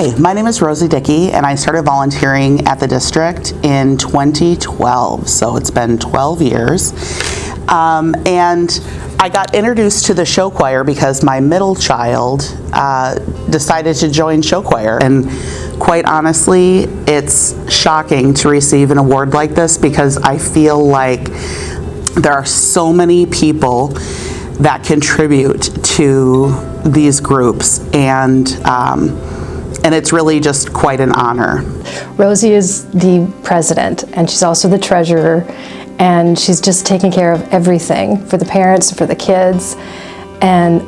Hi, my name is Rosey Dickey, and I started volunteering at the district in 2012, so it's been 12 years. And I got introduced to the show choir because my middle child decided to join show choir. And quite honestly, it's shocking to receive an award like this because I feel like there are so many people that contribute to these groups, and it's really just quite an honor. Rosey is the president, and she's also the treasurer, and she's just taking care of everything for the parents, for the kids, and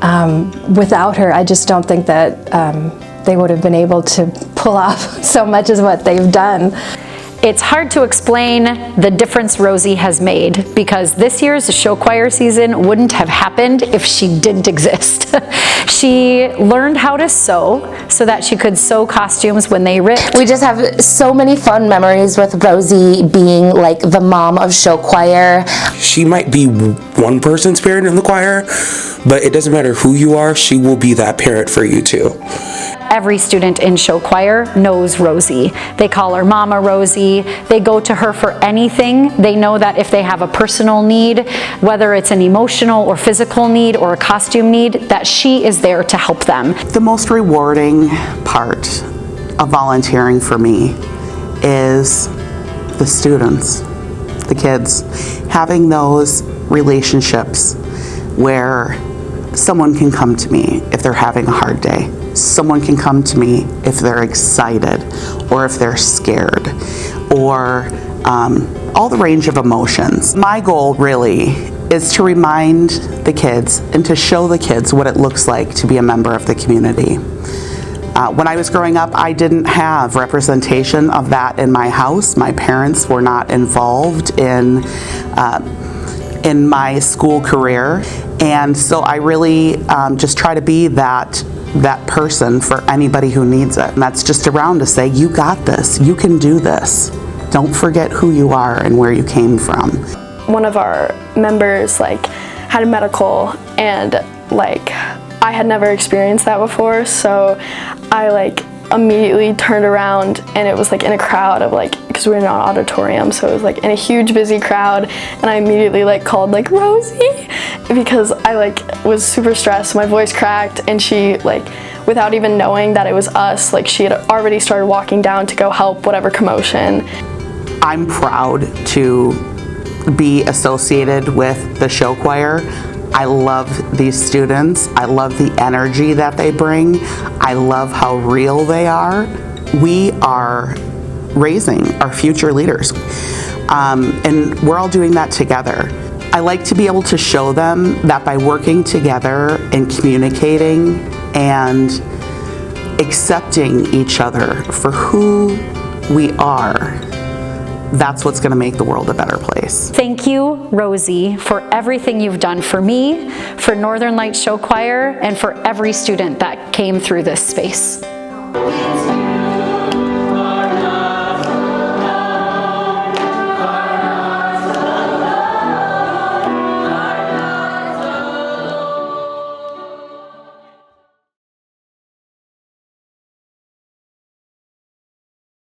without her, I just don't think that they would have been able to pull off so much as what they've done. It's hard to explain the difference Rosey has made because this year's show choir season wouldn't have happened if she didn't exist. She learned how to sew so that she could sew costumes when they ripped. We just have so many fun memories with Rosey being like the mom of show choir. She might be one person's parent in the choir, but it doesn't matter who you are, she will be that parent for you too. Every student in show choir knows Rosey. They call her Mama Rosey. They go to her for anything. They know that if they have a personal need, whether it's an emotional or physical need or a costume need, that she is there to help them. The most rewarding part of volunteering for me is the students, the kids, having those relationships where someone can come to me if they're having a hard day. Someone can come to me if they're excited or if they're scared or all the range of emotions. My goal really is to remind the kids and to show the kids what it looks like to be a member of the community. When I was growing up, I didn't have representation of that in my house. My parents were not involved in my school career, and so I really just try to be that person for anybody who needs it. And that's just around to say, you got this, you can do this. Don't forget who you are and where you came from. One of our members had a medical, and I had never experienced that before, so I immediately turned around, and it was in a crowd of because we were in an auditorium, so it was in a huge busy crowd, and I immediately called Rosey because I was super stressed. My voice cracked, and she without even knowing that it was us, she had already started walking down to go help whatever commotion. I'm proud to be associated with the show choir. I love these students. I love the energy that they bring. I love how real they are. We are raising our future leaders, and we're all doing that together. I like to be able to show them that by working together and communicating and accepting each other for who we are, that's what's going to make the world a better place. Thank you, Rosey, for everything you've done for me, for Northern Lights Show Choir, and for every student that came through this space.